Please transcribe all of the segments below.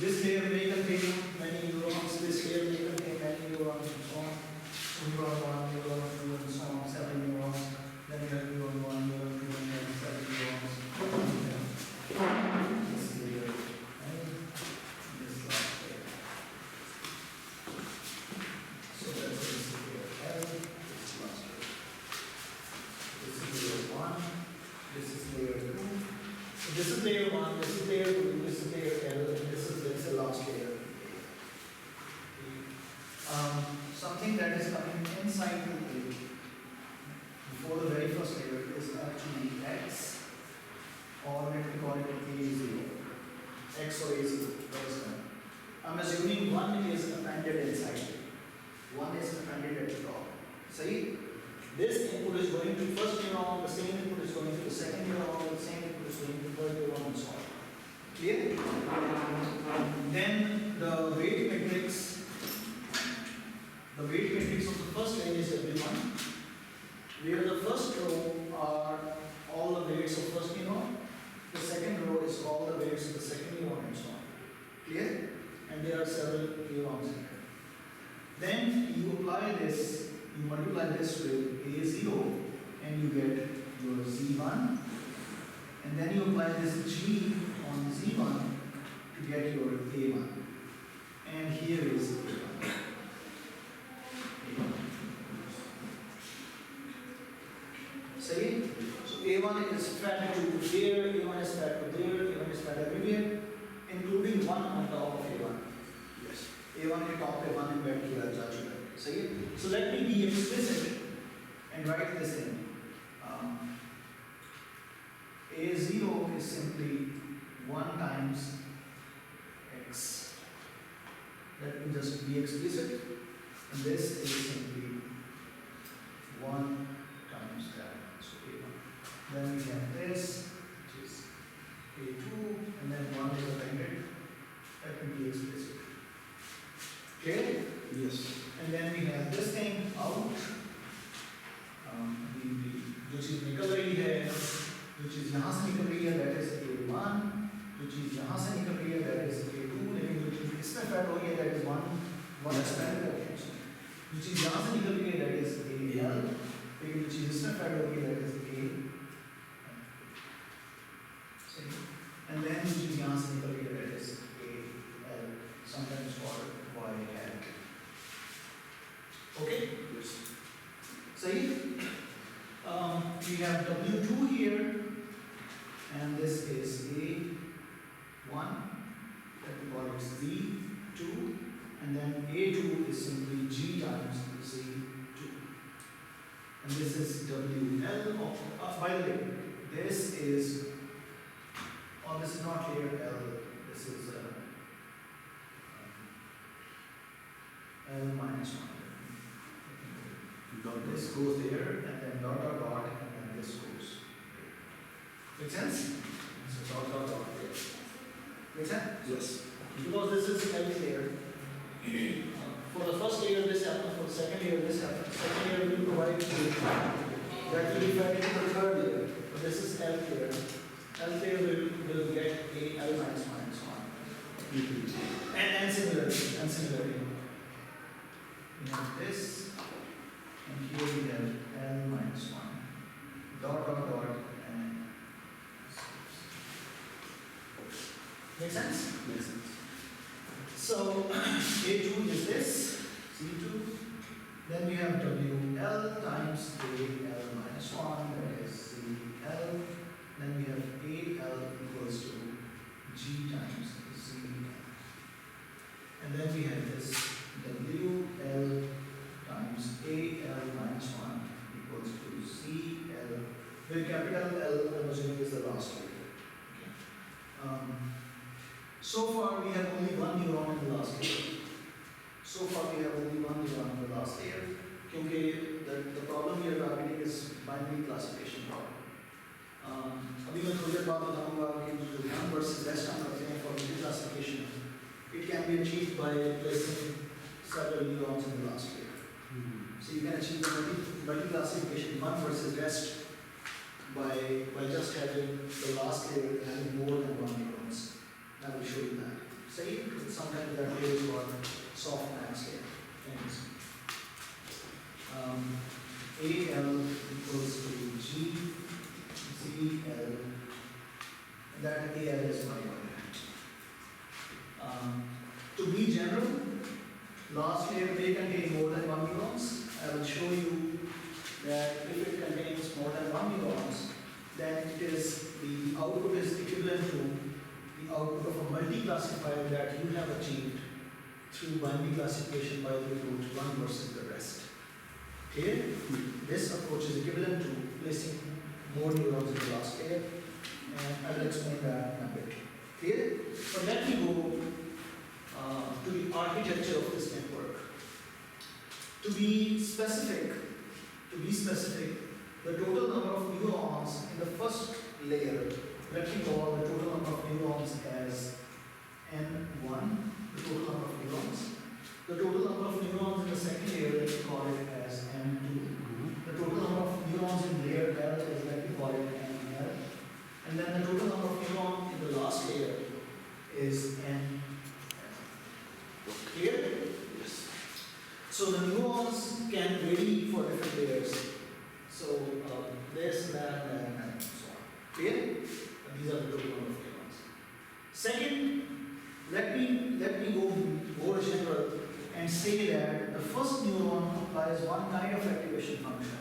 This layer may contain many neurons, this layer may contain many neurons, and so on. Neuron 1, neuron 2, and so on, 7 neurons. Then you have neuron 1, neuron 2, and then 7 neurons. This layer, and this last layer. So that's this layer L, this last layer. This is layer 1, this is layer 2. So this is layer 1, this is layer 2, this is layer L, and this is the last layer. Something that is coming inside the A before the very first layer is actually X, or let me call it A0. X or A0. I'm assuming one is appended inside it. One is appended at the top. See? This input is going to first neuron, the same input is going to the second neuron, the same input is going to the third neuron, and so on. Clear? Then the weight matrix. The weight matrix of the first line is W1, where the first row are all the weights of first neuron, the second row is all the weights of the second neuron, and so on. Clear? And there are several neurons here. Then you apply this, you multiply this with A0, and you get your Z1, and then you apply this G on Z1 to get your A1. And here is A1. See? So A1 is fed to there, A1 is fed to there, A1 is fed everywhere, including 1 on top of A1. Yes. A1 के top पे 1 embed किया जा चुका है. सही है? So let me be explicit and write this in. A0 is simply 1 times X. Let me just be explicit. And this is simply 1 times that. So A1. Then we have this, which is A2, and then 1 is appended. Let me be explicit. Okay? Yes. And then we have this thing out. जो चीज निकल रही है, जो चीज यहाँ से निकल रही है, that is A1. जो चीज यहाँ से निकल रही है, that is A2. लेकिन जो चीज इसमें फैट हो रही है, that is 1 expanded करके. जो चीज यहाँ से निकल रही है, that is AL. लेकिन जो चीज इसमें फैट हो रही है, that is A. And then जो चीज यहाँ से निकल रही है, that is AL. Sometimes called YL. Okay? Yes. See? We have W2 here, and this is A1, that we call it Z2, and then A2 is simply G times Z2. And this is WL. By the way, this is, this is not layer L, this is L minus 1. This goes there, and then dot dot dot, and then this goes there. Make sense? So dot dot dot there. Make sense? Yes. Because this is every layer. For the first layer this happens, for the second layer this happens. Second layer will provide that will be fed into the third layer. So this is L layer. L layer will get a L minus 1 and so on. And similarly. We have this. And here we have L minus 1, dot dot dot, and make sense? Makes sense. So A2 is this, Z2, then we have WL times AL minus 1, that is ZL, then we have AL equals to G times ZL, and then we have this WL times AL minus 1 equals to CL, where capital L, I'm assuming, is the last layer. Okay. So far we have only one neuron in the last layer. Because the problem we are targeting is binary classification problem. अभी मैं थोड़ी देर बाद बताऊंगा कि जो ध्यान versus rest हम करते हैं for binary classification, it can be achieved by placing several neurons in the last layer. So you can achieve the multi-classification, one versus rest, by just having the last layer having more than one neurons. I will show you that. See? classifier that you have achieved through binary classification by the approach one versus the rest. Clear? This approach is equivalent to placing more neurons in the last layer, and I will explain that in a bit. Clear? But let me go to the architecture of this network. To be specific, the total number of neurons in the first layer, let me call the total number of neurons as N1, the total number of neurons. The total number of neurons in the second layer, let me call it as N2. The total number of neurons in layer L is, let me call it NL. And then the total number of neurons in the last layer is N. Clear? Yes. So the neurons can vary for different layers. So this, that, and so on. Clear? And these are the total number of neurons. Second, let me go more general and say that the first neuron applies one kind of activation function,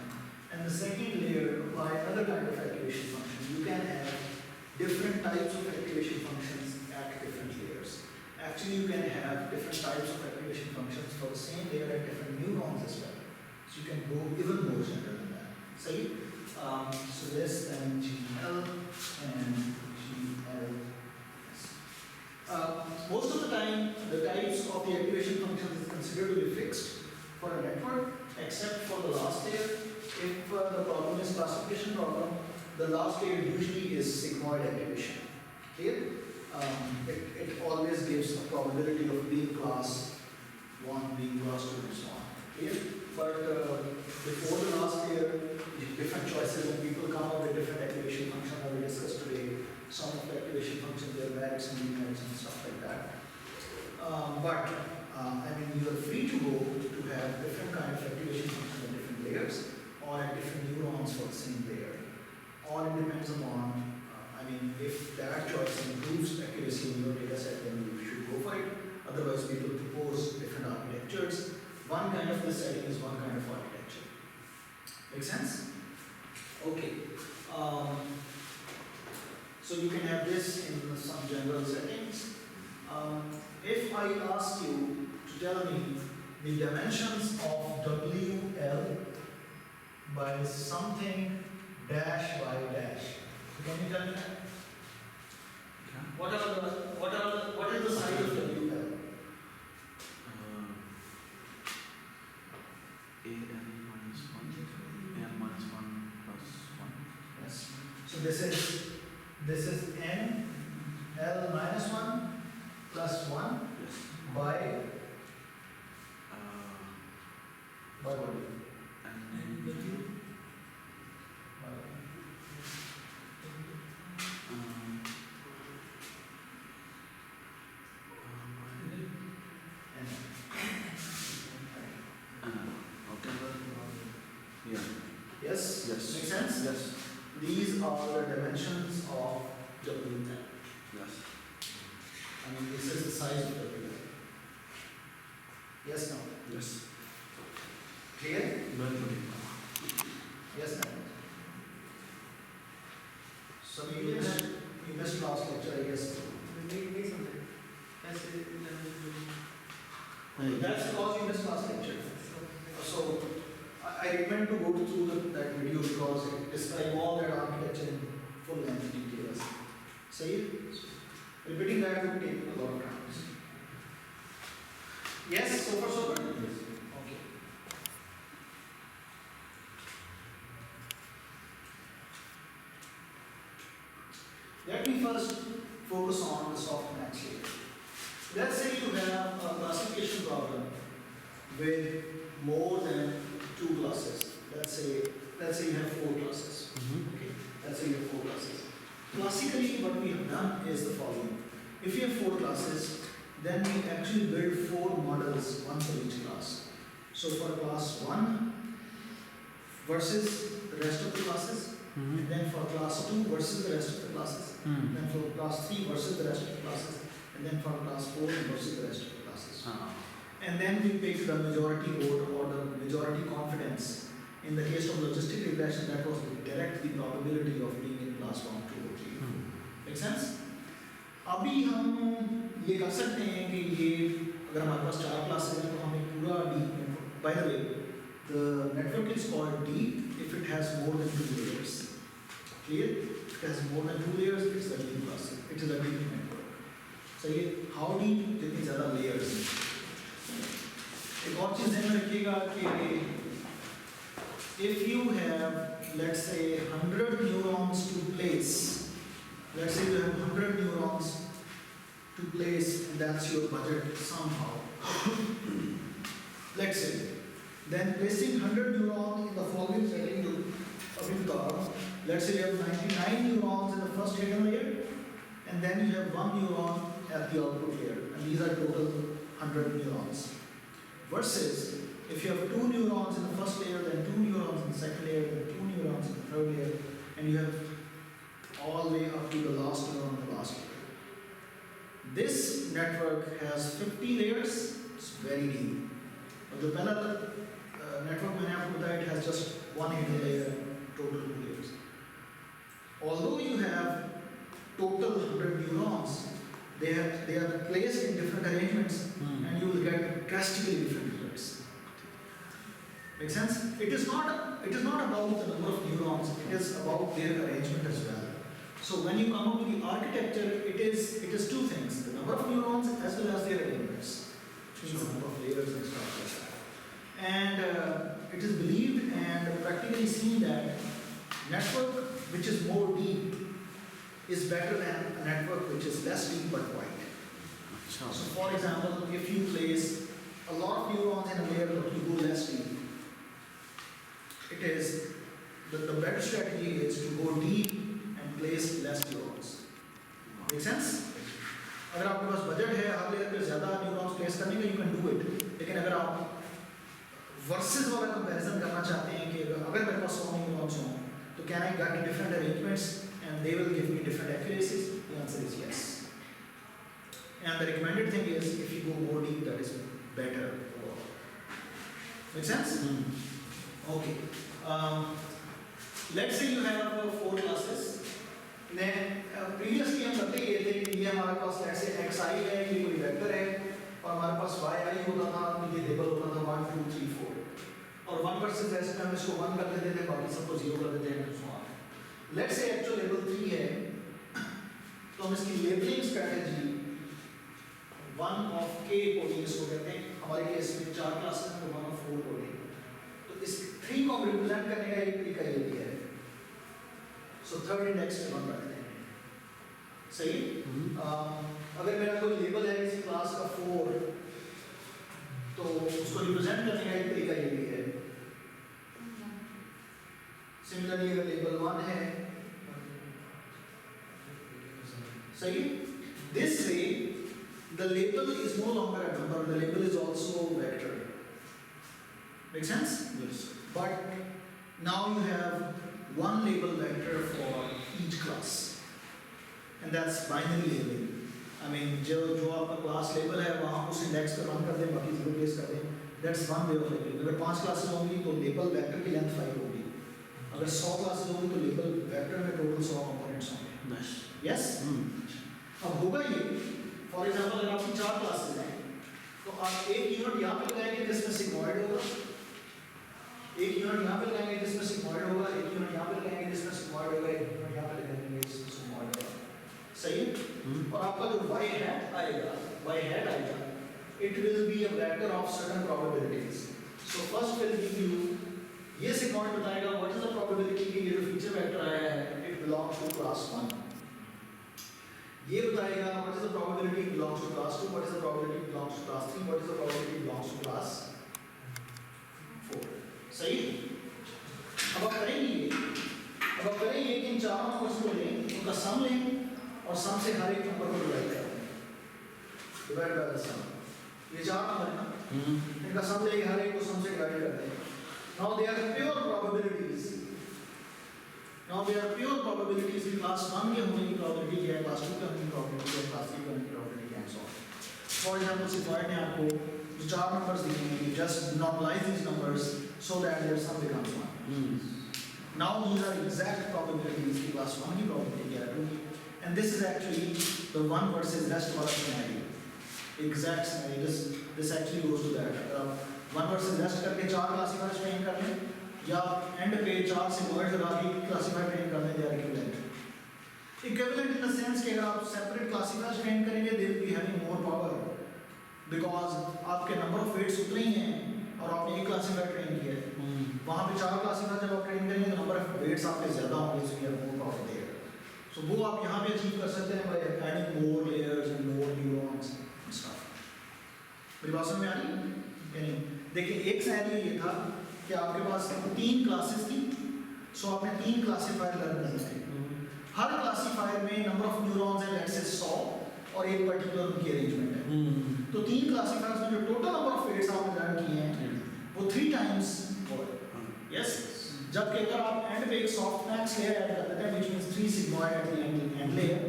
and the second layer applies another kind of activation function. You can have different types of activation functions at different layers. Actually, you can have different types of activation functions for the same layer at different neurons as well. So you can go even more general than that. See? So this then GL and GL. Most of the time, the types of the activation functions is considered to be fixed for a network, except for the last layer. If the problem is classification problem, the last layer usually is sigmoid activation. Clear? It always gives a probability of being class 1, being class 2, and so on. Clear? But before the last layer, different choices and people come up with different activation functions that we discussed today. Some of the activation functions, they are merits and demerits and stuff like that. I mean, you are free to go to have different kind of activation functions at different layers or at different neurons for the same layer. All it depends upon, if that choice improves accuracy in your data set, then you should go for it. Otherwise, people propose different architectures. One kind of this setting is one kind of architecture. Make sense? Okay. So you can have this in some general settings. If I ask you to tell me the dimensions of WL by something dash by dash, can you tell me that? What is the size of WL? An minus 1, n minus 1 plus 1. Yes. So this is n L minus 1 plus 1 Yes. by what? And okay. Yeah. Yes? Yes. Make sense? Yes. These are the dimensions of WL. Yes. This is the size of WL. Yes, no? Yes. Clear? Very good. Yes, no? So you missed last lecture, I guess. That's because you missed last lecture. So I recommend to go through that video because it describes all that architecture in full length details. See? Repeating that would take a lot of time. Yes, so far so good? Yes. Okay. Let me first focus on the softmax layer. Let's say you have a classification problem with more than 2 classes. Let's say you have 4 classes. Okay. Let's say you have 4 classes. Classically, what we have done is the following. If you have 4 classes, then we actually build 4 models, one for each class. So for class 1 versus the rest of the classes, and then for class 2 versus the rest of the classes, then for class 3 versus the rest of the classes, and then for class 4 versus the rest of the classes. And then we pick the majority vote or the majority confidence. In the case of logistic regression, that was the probability of being in class 1, 2, or 3. Make sense? अभी हम ये कर सकते हैं कि ये अगर हमारे पास 4 क्लासेस हैं तो हम एक पूरा deep, by the way the network is called deep if it has more than 2 layers. Clear? If it has more than 2 layers, it's a deep class. It is a deep network. सही है? How deep? जितनी ज़्यादा layers हैं. एक और चीज़ ध्यान में रखिएगा कि if you have, let's say, 100 neurons to place, let's say you have 100 neurons to place, and that's your budget somehow. Let's say, then placing 100 neurons in the following setting to let's say you have 99 neurons in the first hidden layer, and then you have 1 neuron at the output layer, and these are total 100 neurons. Versus, if you have 2 neurons in the first layer, then 2 neurons in the second layer, then 2 neurons in the third layer, and you have all the way up to the last neuron in the last layer. This network has 50 layers, it's very deep. But the parallel network मैंने आपको बताया, it has just 1 hidden layer, total 2 layers. Although you have total 100 neurons, they are placed in different arrangements, and you will get drastically different results. Make sense? It is not about the number of neurons, it is about their arrangement as well. So when you come up with the architecture, it is 2 things: the number of neurons as well as their arrangements, which means the number of layers and stuff like that. And it is believed and practically seen that network which is more deep is better than a network which is less deep but wide. So for example, if you place a lot of neurons in a layer but you go less deep, it is the better strategy is to go deep and place less neurons. Make sense? अगर आपके पास budget है हर layer पे ज़्यादा neurons place करने का, you can do it. लेकिन अगर आप वर्सेस वाला कंपैरिजन करना चाहते हैं कि अगर मेरे पास 100 न्यूरॉन्स हों तो can I get different arrangements and they will give me different accuracies? The answer is yes. And the recommended thing is if you go more deep, that is better. Make sense? Okay. Let's say you have 4 classes. Then previously हम करते ये थे कि ये हमारे पास let's say xi है, ये कोई वेक्टर है, और हमारे पास yi होता था, ये लेबल होता था 1 2 3 4, और 1 वर्सेस ऐसे में हम इसको 1 कर देते थे, बाकी सबको 0 कर देते हैं, so on. Let's say actual label 3 है, तो हम इसकी labelling strategy 1 of k coding इसको कहते हैं. हमारे केस में 4 क्लासेस हैं तो 1 of 4 कोडिंग. तो इस 3 को रिप्रेजेंट करने का एक तरीका ये भी है. सो थर्ड इंडेक्स में 1 रखते हैं. सही? अगर मेरा कोई लेबल है किसी क्लास का 4, तो उसको रिप्रेजेंट करने का एक तरीका ये भी है. सिमिलरली अगर लेबल 1 है, सही? This way, the label is no longer a number, the label is also a vector. Make sense? Yes. But now you have one label vector for each class, and that's binary labeling. I mean, जो आपका class label है वहाँ उस index पे run कर दें, बाकी 0 place कर दें. That's one way of labeling. अगर 5 क्लासेस होंगी तो लेबल वेक्टर की लेंथ 5 होगी. अगर 100 क्लासेस होंगी तो लेबल वेक्टर में टोटल 100 कंपोनेंट्स होंगे. Yes? अब होगा ये, फॉर एग्जाम्पल अगर आपकी 4 क्लासेस हैं तो आप एक यूनिट यहाँ पे लगाएंगे जिसमें सिग्मॉइड होगा, एक यूनिट यहाँ पे लगाएंगे जिसमें सिग्मॉइड होगा, एक यूनिट यहाँ पे लगाएंगे जिसमें सिग्मॉइड होगा, एक यूनिट यहाँ पे लगाएंगे जिसमें सिग्मॉइड होगा. सही है? और आपका जो y hat आएगा, it will be a vector of certain probabilities. So first will give you, ये सिग्मॉइड बताएगा what is the probability कि ये जो फीचर वेक्टर आया है it belongs to class 1. ये बताएगा what is the probability it belongs to class 2, what is the probability it belongs to class 3, what is the probability it belongs to class 4. सही? अब आप करेंगे कि इन चारों नंबर्स को लें, उनका सम लें और सम से हर एक नंबर को डिवाइड करें. डिवाइड बाय द सम. ये 4 नंबर है ना, इनका सम लेके हर एक को सम से डिवाइड करते हैं. Now they are pure probabilities. कि क्लास 1 के होने की प्रोबेबिलिटी क्या है, क्लास 2 के होने की प्रोबेबिलिटी क्या है, क्लास 3 के होने की प्रोबेबिलिटी क्या है, सो फॉर एग्जांपल सिफायर ने आपको जो 4 नंबर्स दिए हैं, you just normalize these numbers so that their sum becomes 1. Now these are exact probabilities कि क्लास 1 की प्रोबेबिलिटी क्या है, 2 की, and this is actually the one versus rest वाला scenario. Exact scenario. This actually goes to that. One versus rest करके चार classifiers train कर लें, या end पे चार sigmoid लगा के classifier train कर लें, they are equivalent. Equivalent in the sense कि अगर आप separate classifiers train करेंगे, they will be having more power because आपके number of weights उतने ही हैं और आपने एक classifier train किया है. वहाँ पे चार classifier जब आप train करेंगे तो number of weights आपके ज़्यादा होंगे, so you have more power there. So वो आप यहाँ पे achieve कर सकते हैं by adding more layers and more neurons and stuff. मेरी बात समझ में आ रही है? यानी देखिए एक scenario ये था कि आपके पास तीन classes थी, so आपने तीन classifier learn करने थे. हर classifier में number of neurons है let's say 100 और एक particular उनकी arrangement है. तो तीन classifiers में जो total number of weights आपने learn किए हैं वो 3 times more. Yes? जबकि अगर आप end पे एक softmax layer add कर देते हैं which means 3 sigmoid at the end layer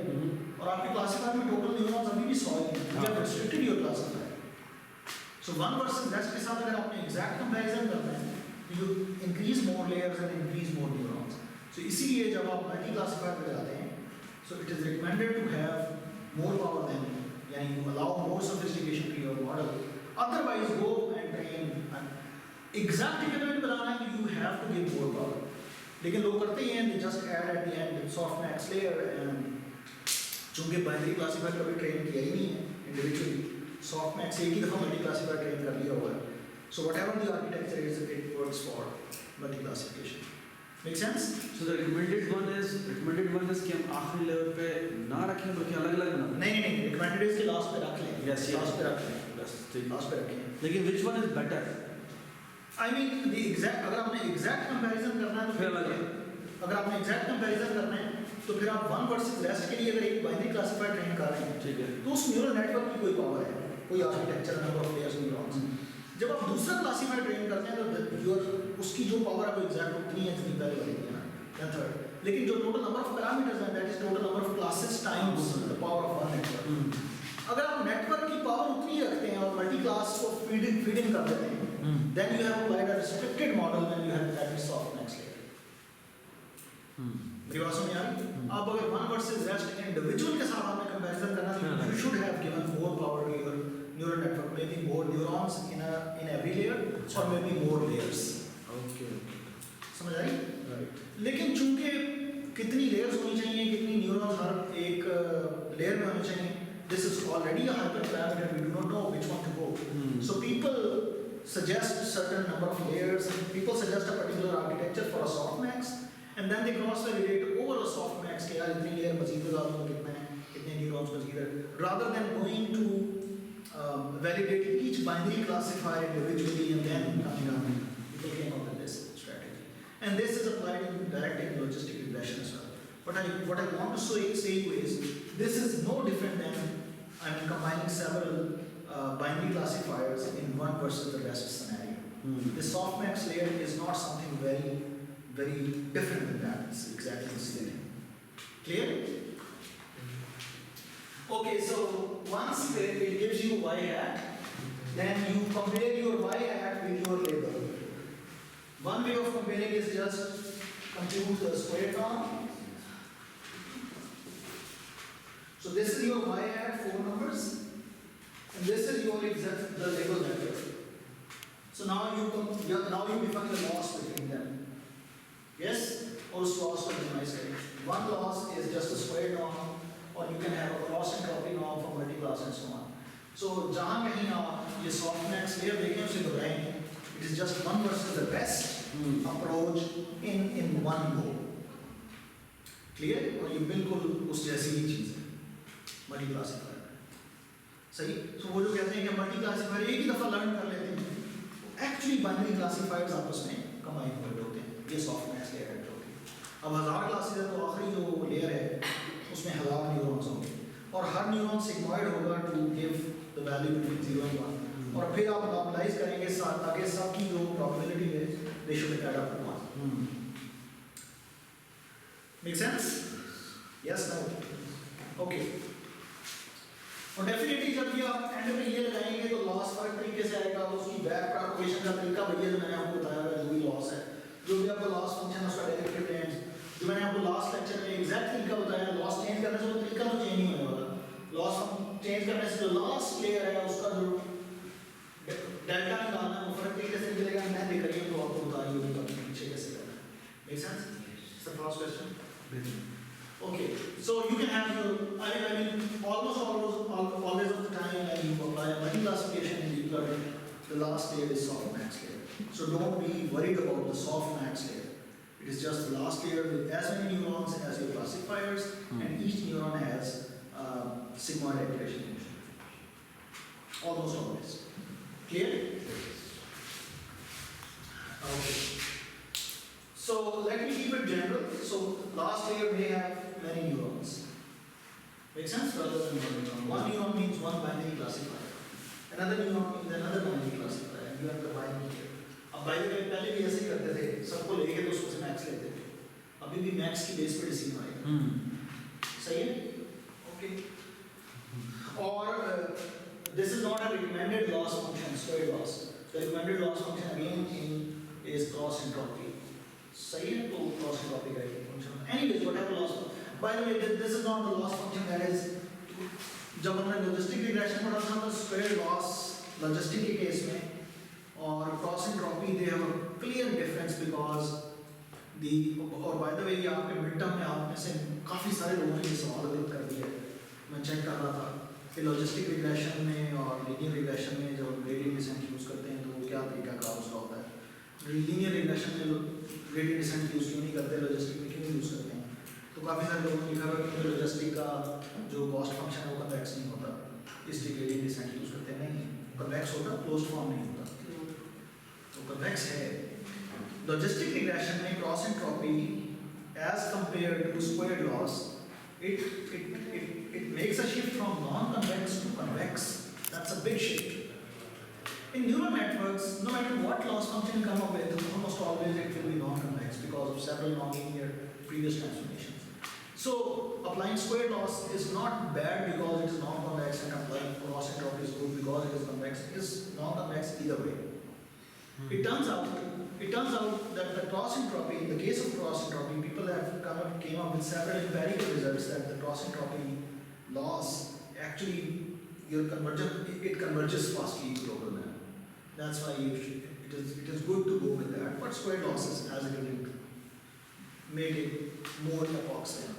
और आपके classifier में total neurons अभी भी 100 ही हैं. You have restricted your classifier. So one versus rest के साथ अगर आपने exact comparison करना है, you increase more layers and increase more neurons. So इसीलिए जब आप multi classifier पे जाते हैं, so it is recommended to have more power than, यानी you allow more sophistication to your model. Otherwise go and train exact equivalent बनाना है, you have to give more power. लेकिन लोग करते ही हैं, they just add at the end softmax layer and चूंकि binary classifier कभी train किया ही नहीं है individually. Softmax एक ही दफा multi classifier train कर लिया हुआ है. So whatever the architecture is, it works for multi classification. Make sense? So the recommended one is कि हम आखिरी लेवल पे ना रखें बल्कि अलग-अलग बनाएं. नहीं recommended is कि last पे रख लें. Yes. Last पे रख लें. ठीक. Last पे रखें. लेकिन which one is better? I mean the exact अगर आपने exact comparison करना है तो फिर अलग है. अगर आपने exact comparison करना है तो फिर आप one versus rest के लिए अगर एक binary classifier train कर रहे हैं, ठीक है. तो उस neural network की कोई power है, कोई architecture number of layers neurons. जब आप दूसरा classifier train करते हैं तो your उसकी जो power है वो exact उतनी है जितनी पहले वाली है ना, या third. लेकिन जो total number of parameters है that is total number of classes times the power of one network. अगर आप network की power उतनी रखते हैं और multi class को feed in कर देते हैं, then you have applied a restricted model when you have that softmax layer. मेरी बात समझ आ रही? अब अगर one versus rest individual के साथ आपने comparison करना है, you should have given more power to your neural network, maybe more neurons in every layer or maybe more layers. Okay. समझ आ रही? Right. लेकिन चूंकि कितनी layers होनी चाहिए, कितनी neurons हर एक layer में होनी चाहिए, this is already a hyperparameter. We do not know which one to go. So people suggest certain number of layers. People suggest a particular architecture for a softmax. And then they cross-validate over a softmax के यार इतनी layer मज़ीद लगा दूँ कितने neurons मज़ीद है, rather than going to validate each binary classifier individually and then coming up. People came up with this strategy, and this is applied in direct and logistic regression as well. What I want to say you is this is no different than combining several binary classifiers in one versus the rest scenario. The softmax layer is not something very different than that. It's exactly the same. Clear? Okay, so once it gives you y hat, then you compare your y hat with your label. One way of comparing is just compute the square term. So this is your y hat, 4 numbers, and this is your exact the label network. So now you define the loss between them. Yes, or loss को minimize करें. One loss is just a square norm, or you can have a cross entropy norm for multi-class and so on. So जहाँ कहीं आप ये softmax layer देखें उसे घबराएं. It is just one versus the best approach in one go. Clear? और ये बिल्कुल उस जैसी ही चीज़ है. Multi-classifier. सही? So वो जो कहते हैं कि multi-classifier एक ही दफा learn कर लेते हैं. Actually binary classifiers आपस में combine होते हैं. ये softmax layer है. अब 1000 क्लासेस है तो आखिरी जो लेयर है उसमें 1000 न्यूरॉन्स होंगे और हर न्यूरॉन सिग्मॉइड होगा to give the value between 0 and 1 और फिर आप नॉर्मलाइज करेंगे ताकि सबकी जो प्रोबेबिलिटी है they should add up to 1. Make sense? Yes no? Okay. और डेफिनेटली जब ये आप एंड में ये लगाएंगे तो लॉस फर्क तरीके से आएगा. उसकी बैक प्रोपगेशन का तरीका भैया जो मैंने आपको बताया है जो भी लॉस है, जो भी आपका लॉस फंक्शन है उसका डेरिवेटिव लेंगे जो मैंने आपको लास्ट लेक्चर में एग्जैक्ट तरीका बताया, लॉस चेंज करने से वो तरीका तो चेंज नहीं होने वाला। लॉस हम चेंज करने से जो लास्ट लेयर है उसका जो डेल्टा निकालना है वो फर्क कैसे निकलेगा, मैं देख रही हूँ तो आपको बता रही हूँ पीछे कैसे करना है। Make sense? It's the first question. Okay, so you can have your, I mean, always of the time when you apply a money classification in deep learning, the last layer is softmax layer. So don't be worried about the softmax layer. It is just the last layer with as many neurons as your classifiers, and each neuron has sigmoid activation function. Almost always. Clear? Okay. So let me keep it general. So last layer may have many neurons. Make sense? Rather than one neuron. One neuron means one binary classifier. Another neuron means another binary classifier. And you are combining here. अब by the way पहले भी ऐसे ही करते थे, सबको लेके तो उसको से मैक्स लेते थे. अभी भी मैक्स की बेस पे डिसीजन आएगा. सही है? Okay. और this is not a recommended loss function, square loss. The recommended loss function again is cross entropy. सही है तो लॉस entropy का एक function. Anyways, whatever loss. By the way, this is not the loss function. That is, जब हमने logistic regression पढ़ा था तो square loss logistic के केस में और cross entropy they have a clear difference because the और by the way ये आपके midterm में आप में से काफी सारे लोगों ने ये सवाल गलत कर दिया. मैं चेक कर रहा था कि logistic regression में और linear regression में जब gradient descent यूज करते हैं तो क्या तरीका का उसका होता है. Linear regression में gradient descent यूज क्यों नहीं करते, लॉजिस्टिक में क्यों यूज करते हैं. तो काफी सारे लोगों ने लिखा है कि लॉजिस्टिक का जो कॉस्ट फंक्शन है वो कन्वेक्स नहीं होता, इसलिए ग्रेडियंट डिसेंट यूज करते हैं. नहीं, कन्वेक्स होता, क्लोज्ड फॉर्म नहीं होता, तो कन्वेक्स है. लॉजिस्टिक रिग्रेशन में cross entropy as compared to squared loss it makes a shift from non-convex to convex. That's a big shift. In neural networks, no matter what loss function you come up with, almost always it will be non-convex because of several nonlinear previous transformations. So applying square loss is not bad because it is non-convex, and applying cross entropy is good because it is convex. It is non-convex either way. It turns out that the cross entropy, in the case of cross entropy, people have came up with several empirical results that the cross entropy loss actually it converges fastly to global manner. That's why it is good to go with that. But square losses as it will make it more epochs than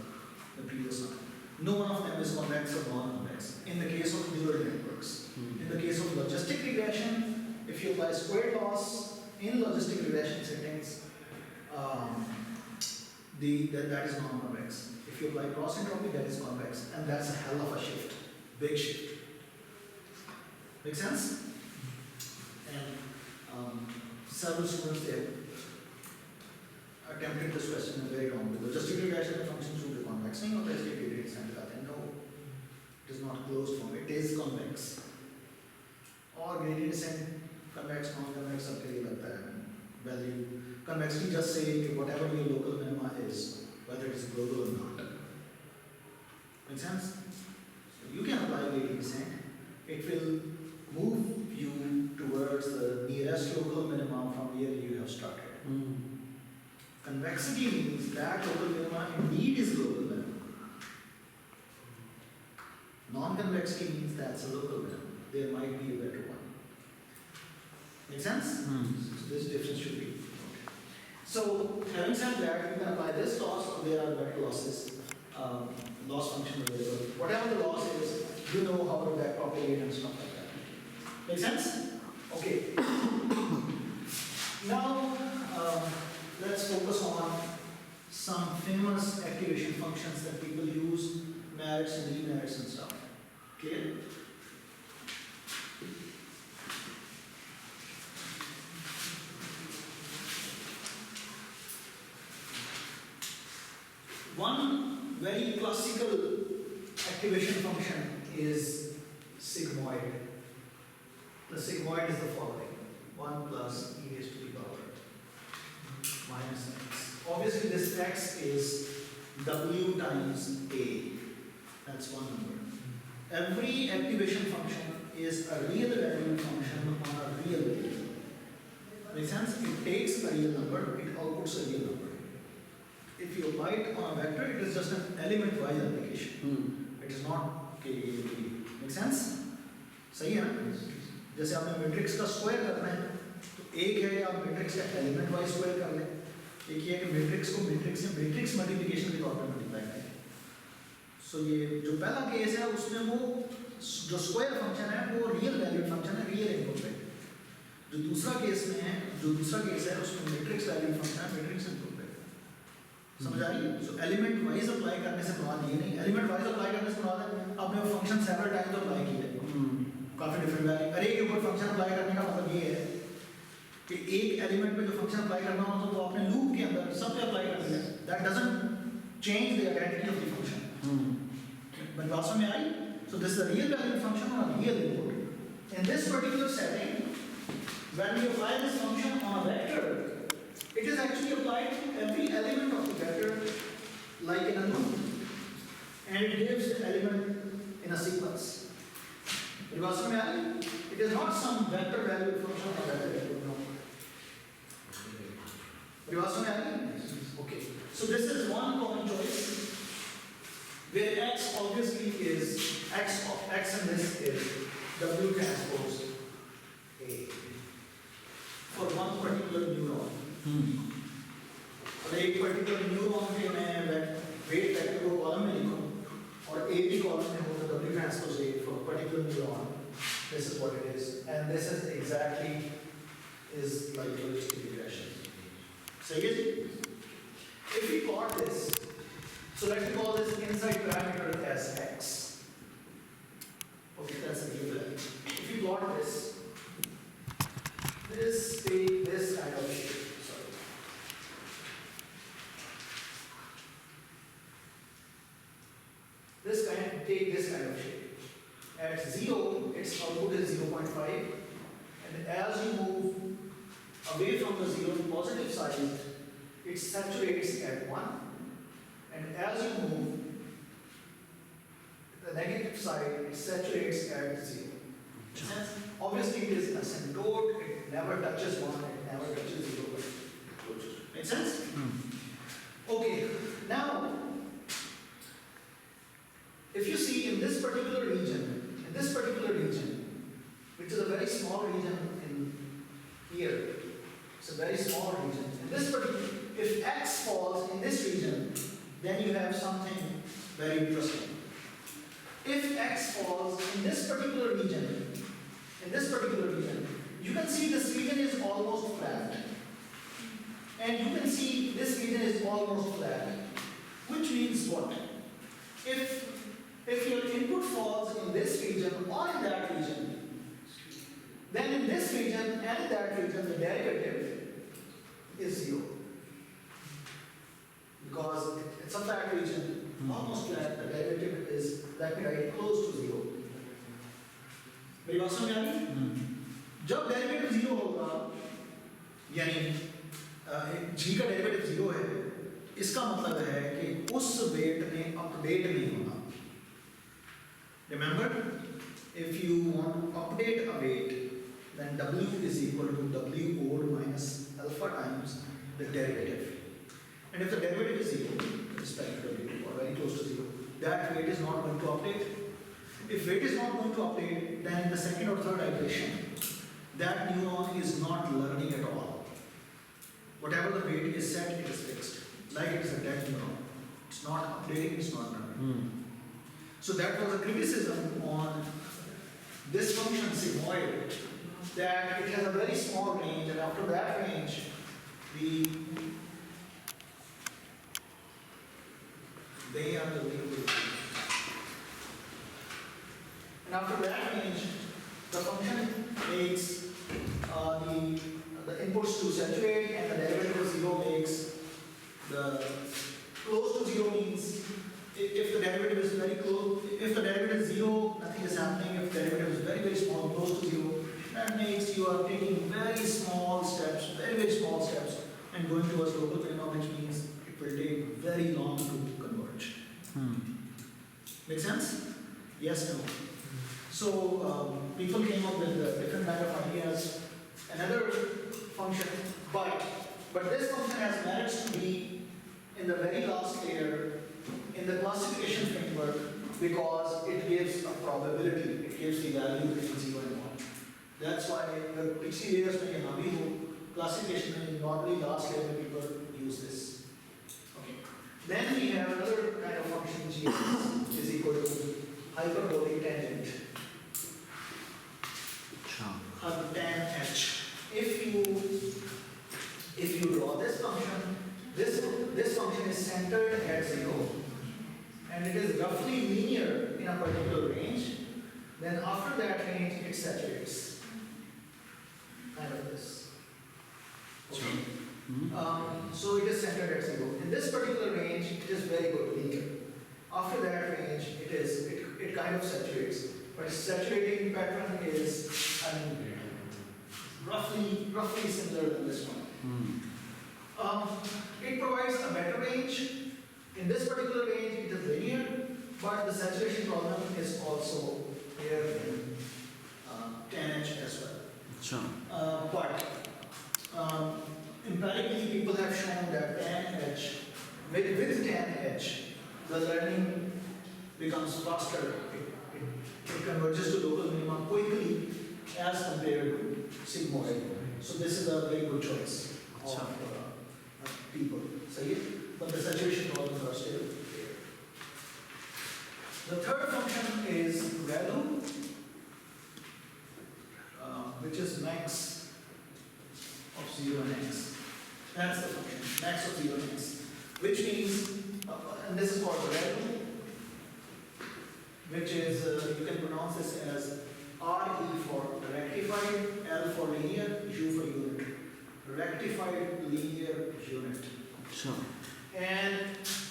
the previous one. No one of them is convex or non-convex. In the case of neural networks, in the case of logistic regression, if you apply square loss in logistic regression settings, that is non-convex. If you apply cross entropy, that is convex, and that's a hell of a shift, big shift. Make sense? And several students there attempted this question in a very wrong way. Logistic regression function should be convex. नहीं होता इसलिए gradient descent दिखाते हैं. No, it is not closed form. It is convex. और gradient descent convex, non-convex सबके लिए लगता है. Value convexity just say कि whatever your local minima is, whether it is global or not. Make sense? So you can apply gradient descent. It will move you towards the nearest local minimum from where you have started. Convexity means that local minima indeed is global minimum. Non-convexity means that's a local minimum. There might be a better one. Make sense? So this difference should be. Okay. So having said that, you can apply this loss. There are better losses. Loss function available. Whatever the loss is, you know how to backpropagate and stuff like that. Make sense? Okay. Now let's focus on some famous activation functions that people use, merits and demerits and stuff. Clear? One very classical activation function is sigmoid. The sigmoid is the following: 1 plus e raised to the power minus x. Obviously this x is w times a. That's one number. Every activation function is a real valued function on a real value. Makes sense? It takes a real number, it outputs a real number. if you apply it on a vector, it is just an element-wise application. It is not KDA. Make sense? सही है ना? जैसे आपने matrix का square करना है, तो एक है आप मैट्रिक्स का एलिमेंट वाइज स्क्वायर कर लें, एक ये है कि मैट्रिक्स को मैट्रिक्स से मैट्रिक्स मल्टीप्लिकेशन के तौर पर मल्टीप्लाई करें। सो ये जो पहला केस है उसमें वो जो स्क्वायर फंक्शन है वो रियल वैल्यूड फंक्शन है, रियल इनपुट है। जो दूसरा केस है उसमें मैट्रिक्स वैल्यूड फंक्शन है, मैट्रिक्स इनपुट है। समझ आ रही है? सो एलिमेंट वाइज अप्लाई करने से मुराद ये नहीं, एलिमेंट वाइज अप्लाई करने से मुराद है आपने वो फंक्शन सेवरल टाइम्स अप्लाई किया है, काफी डिफरेंट वैल्यू अरे के ऊपर फंक्शन अप्लाई करने का मतलब ये है कि एक एलिमेंट पे जो फंक्शन अप्लाई करना हो तो वो आपने लूप के अंदर सब पे अप्लाई कर दिया। That doesn't change the identity of the function. But बात समझ में आई? So this is the real value function और real input. In this particular setting when we apply this function on a vector, it is actually applied to every element of the vector like in a loop, and it gives the element in a sequence. Because it is not some vector valued function or vector valued no. Okay. So this is one common choice where x obviously is x in this is W transpose A for one particular neuron. और एक particular neuron के मैं weight vector को column में लिखूं और ए भी column में हो तो W transpose A for a particular neuron. This is what it is, and this is exactly is like logistic regression. So if we plot this, so let's call this inside parameter as x. Okay, that's a new value. If we plot this take this kind of shape. Sorry. Take this kind of shape. At 0, its output is 0.5, and as you move away from the 0 to positive side, it saturates at 1, and as you move the negative side, it saturates at 0. Obviously, it is asymptote, it never touches 1, it never touches 0. Make sense? Okay, now, if you see in this particular region, which is a very small region in here, it's a very small region. In this particular, if x falls in this region, then you have something very interesting. If x falls in this particular region, you can see this region is almost flat. And you can see this region is almost flat. Which means what? If your input falls in this region or in that region, then in this region and in that region the derivative is 0. Because it's a flat region, almost flat, the derivative is, let me write, close to 0. मेरी बात समझ आ रही? जब derivative 0 होगा, यानी g का derivative 0 है, इसका मतलब है कि उस वेट ने अपडेट नहीं होना। Remember, if you want to update a weight, then W is equal to W over minus alpha times the derivative. And if the derivative is 0, with respect to W or very close to 0, that weight is not going to update. If weight is not going to update, then in the second or third iteration, that neuron is not learning at all. Whatever the weight is set, it is fixed. Like it is a dead neuron. It's not updating, it's not learning. So that was a criticism on this function sigmoid, that it has a very small range, and after that range, they are the liquid. And after that range, the function makes the inputs to saturate, and the derivative of 0 makes the close to 0 means if the derivative is very close, if the derivative is 0, nothing is happening. If the derivative is very, very small, close to 0, that means you are taking very small steps, and going towards local minimum, which means it will take very long to converge. Make sense? Yes, no. So people came up with different kind of ideas. Another function, but this function has merits to be in the very last layer in the classification framework because it gives a probability, it gives the value between 0 and 1. That's why the पिछली layers में यहाँ भी हो classification में normally last layer में people use this. Okay. Then we have another kind of function g is equal to hyperbolic tangent. Tan h. If you draw this function, this function is centered at 0 and it is roughly linear in a particular range, then after that range it saturates. Kind of this. Okay. So it is centered at 0. In this particular range, it is very good linear. After that range, it kind of saturates. But its saturating pattern is roughly similar to this one. It provides a better range. In this particular range, it is linear, but the saturation problem is also there in tan h as well. But empirically, people have shown that tan h, with tan h, the learning becomes faster. It converges to local minima quickly as compared to sigmoid. So this is a very good choice of people. But the saturation problems are still there. The third function is value, which is max of 0 and x. That's the function, max of 0 and x. Which means, and this is called value, which is, you can pronounce this as RE for rectified, L for linear, U for unit. Rectified linear unit. Sure. And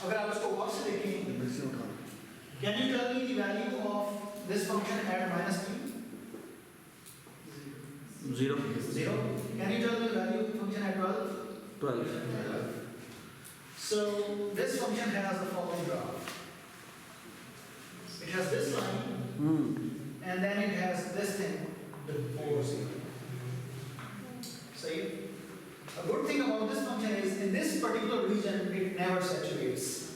अगर आप इसको और से देखें, can you tell me the value of this function at minus 3? 0. 0. Can you tell me the value of the function at 12? 12. So this function has the following graph. It has this line, and then it has this thing before 0. See? A good thing about this function is in this particular region it never saturates.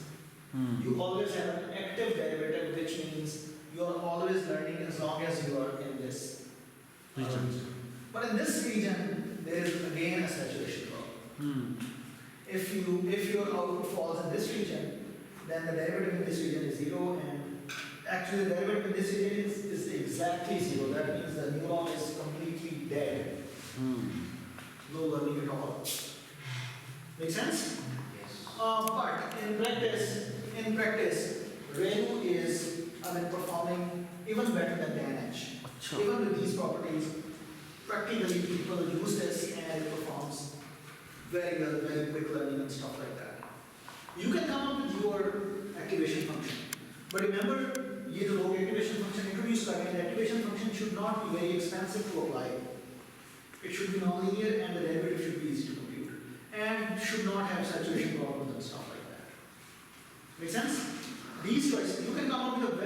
You always have an active derivative, which means you are always learning as long as you are in this region. But in this region there is again a saturation problem. If your output falls in this region, then the derivative in this region is 0, and actually the derivative in this region is exactly 0. That means the neuron is completely dead. No learning at all. Make sense? Yes. But in practice, ReLU is performing even better than tan h. Sure. Even with these properties, practically people use this and it performs very well, very quick learning and stuff like that. You can come up with your activation function. But remember, ये जो लोग activation function introduce कर रहे हैं, the activation function should not be very expensive to apply. It should be nonlinear and the derivative should be easy to compute. And should not have saturation problems and stuff like that. Make sense? These choices, you can come up with a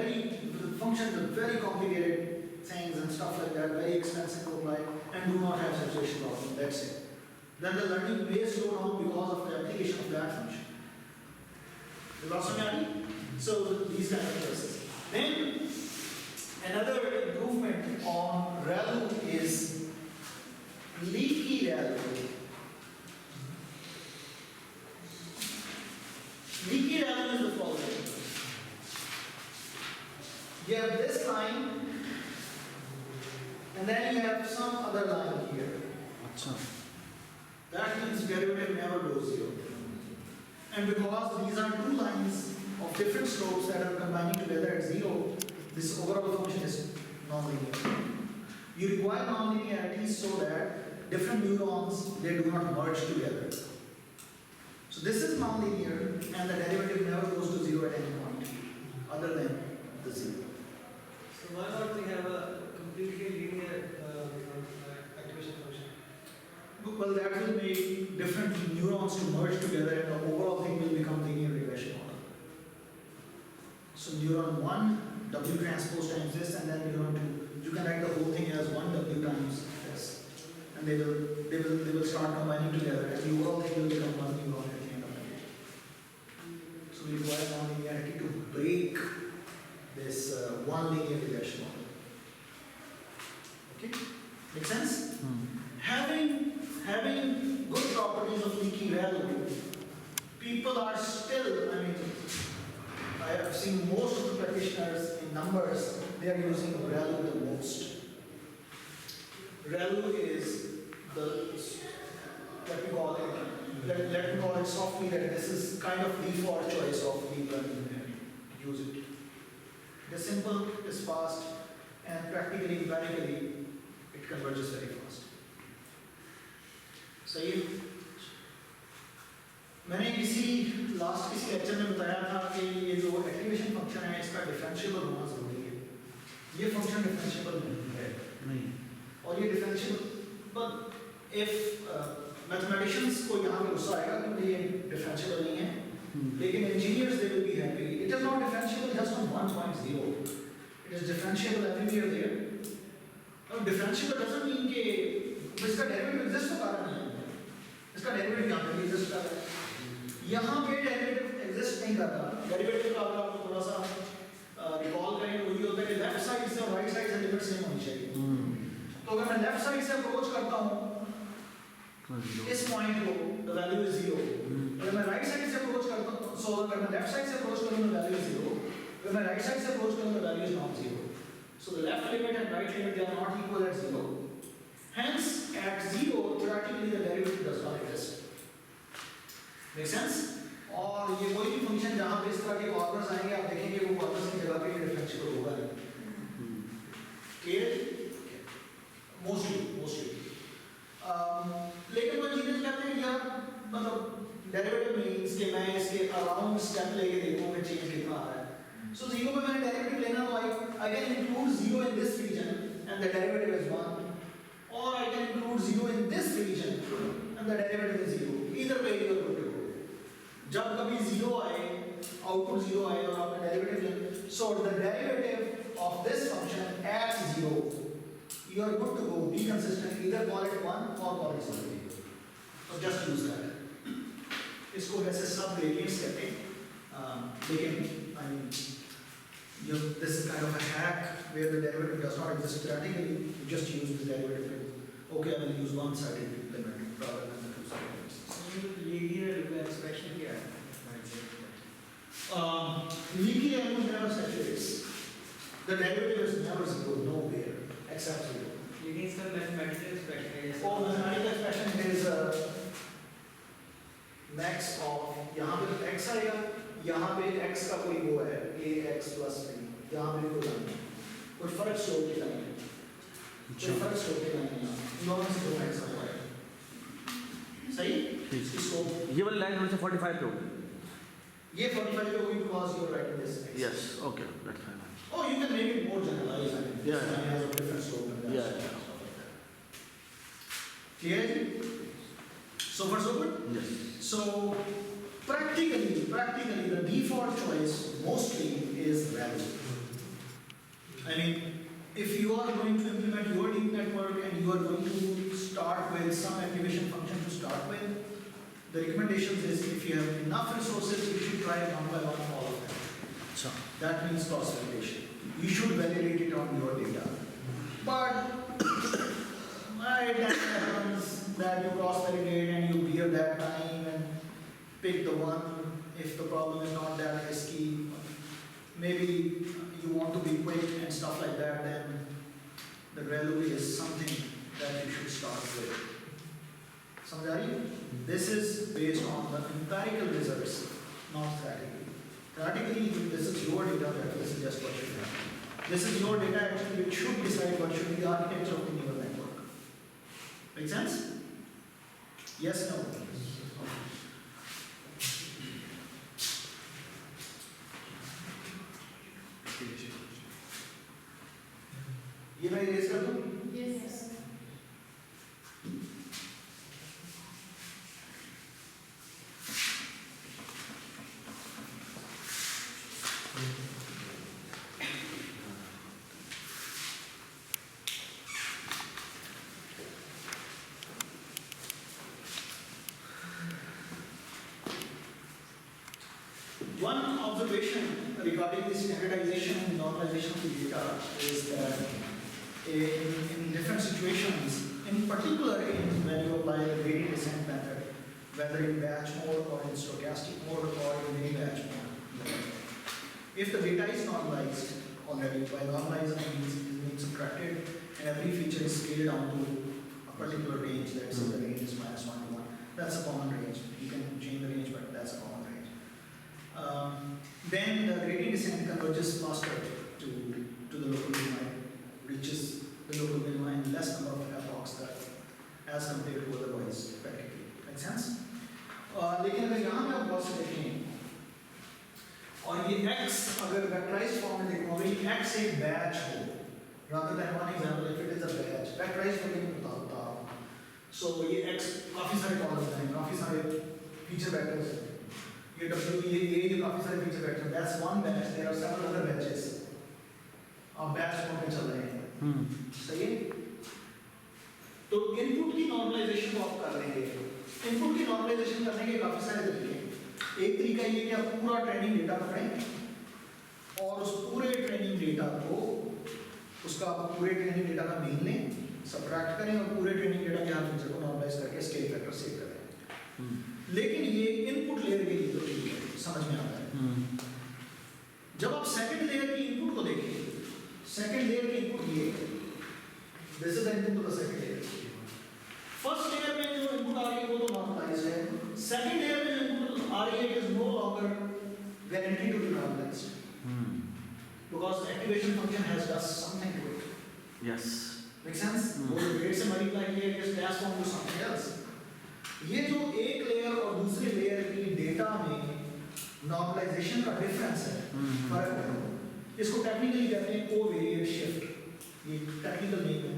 function with very complicated things and stuff like that, very expensive to apply, and do not have saturation problems. That's it. Then the learning may slow down because of the application of that function. So these kind of choices. Then another improvement on ReLU is leaky ReLU. Leaky ReLU is the following. You have this line, and then you have some other line here. That means derivative never goes 0. And because these are two lines of different slopes that are combining together at 0, this overall function is nonlinear. You require nonlinearity so that different neurons, they do not merge together. So this is nonlinear and the derivative never goes to 0 at any point other than the 0. So why not we have a completely linear activation function? Well, that will make different neurons to merge together and the overall thing will become linear regression model. So neuron 1, W transpose times this, and then neuron 2. You can write the whole thing as 1 W times this. And they will, they will, they will, they will start combining together, and the overall thing will become one neuron at the end of the day. Make sense? These kind of choices. Then another improvement on ReLU is leaky ReLU. Leaky ReLU is the following. You have this line, and then you have some other line here. That means derivative never goes 0. And because these are two lines of different slopes that are combining together at 0, this overall function is nonlinear. You require nonlinearity so that different neurons, they do not merge together. So this is nonlinear and the derivative never goes to 0 at any point other than the 0. So Okay, make sense? Having good properties of leaky value, people are still, I mean, I have seen most of the practitioners in numbers, they are using ReLU the most. ReLU is the, let me call it softly that this is kind of default choice of deep learning and use it. It is simple, it is fast, and practically, empirically, it converges very fast. सही है? मैंने किसी lecture में बताया था कि ये जो एक्टिवेशन फंक्शन है इसका डिफरेंशिएबल होना जरूरी है। ये फंक्शन डिफरेंशिएबल नहीं है और ये डिफरेंशिएबल इफ मैथमेटिशियंस को यहाँ पे गुस्सा आएगा क्योंकि ये डिफरेंशिएबल नहीं है, लेकिन engineers they will be happy. It is not differentiable just on 1.0, it is differentiable everywhere there. अब डिफरेंशिएबल डजंट मीन कि इसका डेरिवेटिव एग्जिस्ट तो कारण नहीं है, इसका डेरिवेटिव यहाँ पे एग्जिस्ट कर रहा है, यहाँ पे डेरिवेटिव एग्जिस्ट नहीं करता। डेरिवेटिव का अगर आपको थोड़ा सा रिकॉल करें तो ये होता है कि लेफ्ट साइड से और राइट साइड से लिमिट सेम होनी चाहिए। तो अगर मैं लेफ्ट साइड से अप्रोच करता हूँ इस पॉइंट को, द वैल्यू इज 0। अगर मैं राइट साइड से अप्रोच करता हूँ, सो अगर मैं लेफ्ट साइड से अप्रोच करूँ तो वैल्यू इज 0, अगर मैं राइट साइड से अप्रोच करूँ तो value is not 0। So the left limit and right limit they are not equal at 0। Hence, at 0, theoretically the derivative does not exist. Make sense? और ये कोई भी फंक्शन जहाँ पे इस तरह के कॉर्नर्स आएंगे आप देखेंगे वो कॉर्नर्स की जगह पे डिफरेंशिएबल होगा नहीं। Clear? Mostly. लेकिन वो इंजीनियर कहते हैं यार मतलब डेरिवेटिव मींस कि मैं इसके अराउंड स्टेप लेके देखूँ कि चेंज कितना आ रहा है। So 0 पे मैंने डेरिवेटिव लेना तो I can include 0 in this region and the derivative is 1. Or I can include 0 in this region and the derivative is 0. Either way you are good to go. जब कभी 0 आए, output 0 आए और आपने derivative ले, so the derivative of this function at 0, you are good to go. Be consistent. Either call it 1 or call it 0. So just use that. इसको वैसे सब gradients कहते हैं, लेकिन I mean, this is kind of a hack where the derivative does not exist theoretically. You just use the derivative. Okay, I will use one-sided limit rather than the two-sided limits. Linear expression क्या है? Leaky value never saturates. The derivative is never 0, nowhere except 0. लेकिन इसका mathematical expression है जैसे। Oh, mathematical expression is max of यहाँ पे तो x आएगा, यहाँ पे x का कोई वो है ax plus b, यहाँ पे कोई नहीं, कोई फर्क स्लोप की नहीं है, कोई फर्क स्लोप की नहीं है, नॉर्मल से दो x आता है, सही? इसको ये वाली लाइन हमेशा 45 पे होगी। ये 45 पे होगी because you are writing this x. Yes, okay, that's fine. Oh, you can make it more generalized. I mean, Yeah, this line has a different slope and that Yeah, stuff yeah. like that. Clear? So far so good? Yes. So practically the default choice mostly is ReLU. I mean, if you are going to implement your deep network and you are going to start with some activation function to start with, the recommendations is if you have enough resources, you should try one by one all of them. Sure. That means cross validation. You should validate it on your data. But it happens that you cross validate and you bear that time and pick the one if the problem is not that risky. Maybe you want to be quick and stuff like that, then the ReLU is something that you should start with. Samjari? This is based on the empirical results, not theoretically. Theoretically, this is your data, this is just what you have. This is your data actually which should decide what should be the architecture of the neural network. Make sense? Yes, no? ये मैं erase कर दूं? Yes. One observation regarding the standardization and normalization of the data is that in different situations, in particular when you apply the gradient descent method, whether in batch mode or in stochastic mode or in mini batch mode. If the data is normalized already, by normalized means subtracted, and every feature is scaled down to a particular range, let's say the range is -1 to 1, that's a common range. You can change the range, but that's a common range. Then the gradient descent converges faster to the local minima, reaches the local minima in less number of epochs as compared to otherwise practically. Make sense? लेकिन अगर यहाँ पे आप बहुत से देखें और ये x अगर वेक्टराइज्ड फॉर्म में देखो, अगर ये x एक बैच हो, rather than one example, if it is a batch, vectorised form में बता रहा हूँ, so ये x काफी सारे कॉलम्स हैं, काफी सारे फीचर वेक्टर्स हैं, ये w ये काफी सारे feature vectors, that's one batch, there are several other batches, आप बैच फॉर्म में चल रहे हैं, सही है? तो इनपुट की नॉर्मलाइजेशन को आप कर लेंगे। इनपुट की नॉर्मलाइजेशन करने के काफी सारे तरीके हैं। एक तरीका ये कि आप पूरा ट्रेनिंग डेटा पकड़ें और उस पूरे ट्रेनिंग डेटा को उसका पूरे ट्रेनिंग डेटा का मीन लें, सबट्रैक्ट करें और पूरे ट्रेनिंग डेटा के हर फीचर को नॉर्मलाइज करके स्केल फैक्टर सेव करें। लेकिन ये इनपुट लेयर के लिए तो ठीक है, समझ में आता है। जब आप सेकंड लेयर की इनपुट को देखें, सेकंड लेयर की इनपुट ये, this is the input to the second layer. First layer में जो इनपुट आ रही है वो तो नॉर्मलाइज है, सेकंड लेयर में जो इनपुट आ रही है it is no longer guaranteed to be normalized because the activation function has does something to it. Yes. Make sense? वो वेट से मल्टीप्लाई किया है, it has form to something else. ये जो एक लेयर और दूसरे लेयर की डेटा में नॉर्मलाइजेशन का डिफरेंस है, फर्क है, इसको टेक्निकली कहते हैं कोवेरिएट शिफ्ट। ये टेक्निकल नेम है,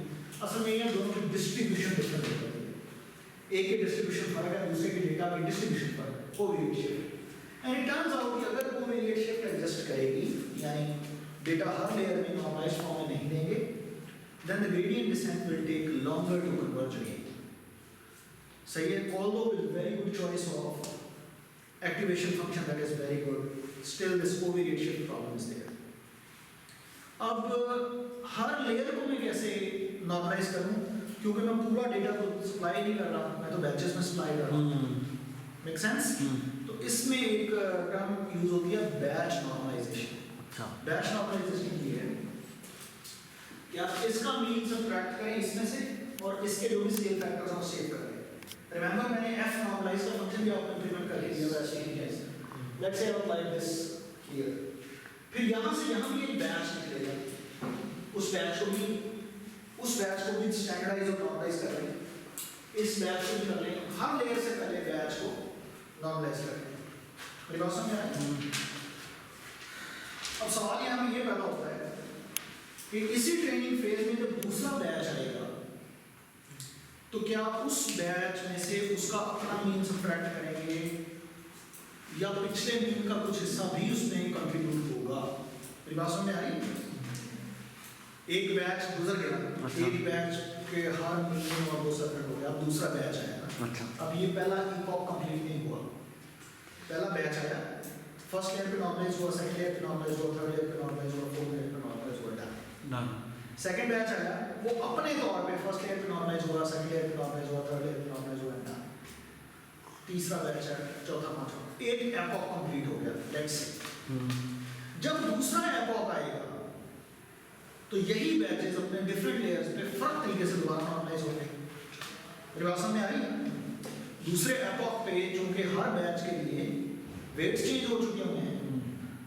असल में ये दोनों की डिस्ट्रीब्यूशन डिफरेंट है। एक के डिस्ट्रीब्यूशन फर्क है, दूसरे के डेटा की डिस्ट्रीब्यूशन फर्क है, covariate shift. And it turns out कि अगर कोवेरिएट शिफ्ट एग्जिस्ट करेगी, यानी डेटा हर लेयर में नॉर्मलाइज्ड फॉर्म में नहीं देंगे, then the gradient descent will take longer to converge again. सही है, although with very good choice of activation function that is very good, still this covariate shift problem is there. अब हर layer को मैं कैसे normalise करूं, क्योंकि मैं पूरा डेटा को सप्लाई नहीं कर रहा, मैं तो बैचेस में सप्लाई कर रहा हूं। Make sense? तो इसमें एक टर्म यूज होती है बैच नॉर्मलाइजेशन। बैच नॉर्मलाइजेशन ये है कि आप इसका मीन सबट्रैक्ट करें इसमें से और इसके जो भी स्केल फैक्टर्स हैं सेव कर लें। रिमेंबर मैंने f नॉर्मलाइज का फंक्शन भी आपको इंप्लीमेंट कर दिया वैसे ही है। Let's say apply this here, फिर यहां से यहां भी एक बैच निकलेगा, उस बैच को भी स्टैंडर्डाइज और नॉर्मलाइज कर लें, इस बैच को भी कर लें, हर लेयर से पहले बैच को नॉर्मलाइज कर लें। मेरी बात समझ आई? अब सवाल यहाँ पे ये पैदा होता है कि इसी ट्रेनिंग फेज में जब दूसरा बैच आएगा तो क्या उस बैच में से उसका अपना मीन सबट्रैक्ट करेंगे या पिछले मीन का कुछ हिस्सा भी उसमें कंट्रीब्यूट होगा? मेरी बात समझ में आ रही है? एक बैच गुजर गया, एक बैच के हर मीन और वो सबट्रैक्ट हो गया, अब दूसरा बैच आएगा। अब ये पहला इपॉक कंप्लीट नहीं हुआ, पहला बैच आया, फर्स्ट लेयर पे नॉर्मलाइज हुआ, सेकंड लेयर पे नॉर्मलाइज हुआ, थर्ड लेयर पे नॉर्मलाइज हुआ, फोर्थ लेयर पे नॉर्मलाइज हुआ, डन। सेकंड बैच आया, वो अपने तौर पे फर्स्ट लेयर पे नॉर्मलाइज हुआ, सेकंड लेयर पे नॉर्मलाइज हुआ, थर्ड लेयर पे नॉर्मलाइज हुआ, डन। तीसरा बैच आया, चौथा, पांचवा, एक एपॉक कंप्लीट हो गया, लेट्स से। जब दूसरा एपॉक आएगा तो यही बैचेस अपने डिफरेंट लेयर्स पे फर्क तरीके से दोबारा नॉर्मलाइज होंगे। मेरी बात समझ में आ रही है? दूसरे एपॉक पे चूंकि हर बैच के लिए वेट्स चेंज हो चुके होंगे हैं,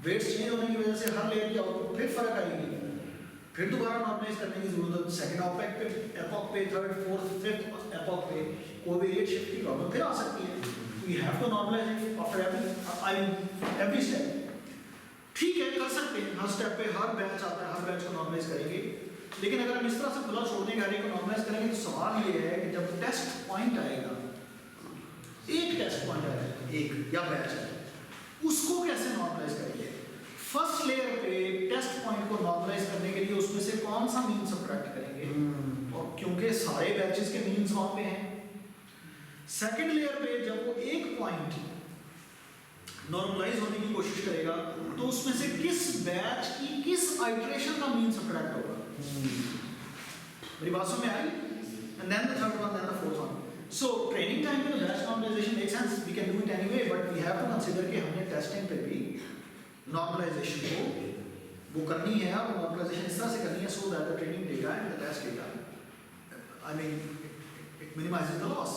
वेट्स चेंज होने की वजह से हर लेयर की आउटपुट फिर फर्क आएगी, फिर दोबारा नॉर्मलाइज करने की जरूरत है। सेकंड एपॉक पे, थर्ड, फोर्थ, फिफ्थ एपॉक पे कोवेरिएट शिफ्ट की प्रॉब्लम फिर आ सकती है। We have to normalise it after every step. ठीक है, कर सकते हैं, हर स्टेप पे हर बैच आता है, हर बैच को नॉर्मलाइज करेंगे, लेकिन अगर हम इस तरह से खुला छोड़ देंगे हर एक को नॉर्मलाइज करेंगे तो सवाल ये है कि जब टेस्ट पॉइंट आएगा, एक टेस्ट पॉइंट आएगा, एक या बैच है, उसको कैसे नॉर्मलाइज करेंगे? फर्स्ट लेयर पे टेस्ट पॉइंट को नॉर्मलाइज करने के लिए उसमें से कौन सा मीन सबट्रैक्ट करेंगे? और क्योंकि सारे बैचेस के मीन्स वहां पे हैं, सेकंड लेयर पे जब वो एक पॉइंट नॉर्मलाइज होने की कोशिश करेगा तो उसमें से किस बैच की किस आइटरेशन का मीन सबट्रैक्ट होगा? मेरी बात समझ में आई? and then the third one, then the fourth one. So training time में batch normalization makes sense. We can do it anyway, but we have to consider कि हमने testing पे भी normalization को वो करनी है और normalization इस तरह से करनी है so that the training data and the test data, I mean, it minimizes the loss.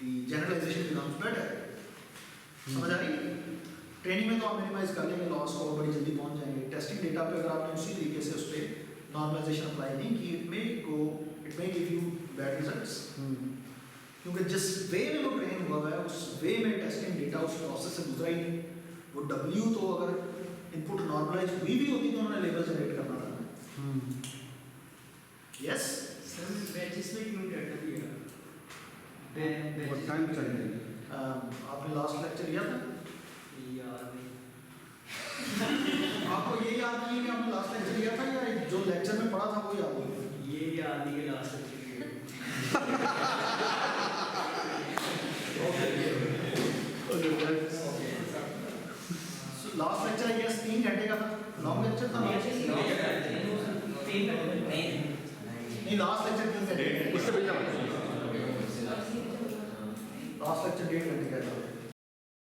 The generalization becomes better. समझ आ रही? ट्रेनिंग में तो आप मिनिमाइज कर लेंगे लॉस को, बड़ी जल्दी पहुंच जाएंगे. टेस्टिंग डेटा पे अगर आपने उसी तरीके से उस पर नॉर्मलाइजेशन अप्लाई नहीं की, it may give you bad results. क्योंकि जिस वे में वो ट्रेन हुआ है उस वे में टेस्टिंग डेटा उस प्रोसेस से गुजरा ही नहीं. वो W तो अगर इनपुट नॉर्मलाइज हुई भी होती तो उन्होंने लेवल जनरेट करना था. यस सर बैचेस में क्यों डाटा दिया? और टाइम चाहिए. आपने लास्ट लेक्चर लिया था, याद नहीं. आपको ये याद नहीं है कि आपने लास्ट लेक्चर लिया था या जो लेक्चर में पढ़ा था वो याद नहीं? ये याद नहीं कि last lecture last lecture I guess 3 घंटे का था. लॉन्ग लेक्चर था. नहीं लास्ट लेक्चर 3 घंटे. उससे पहले लास्ट लेक्चर 1.5 घंटे का था.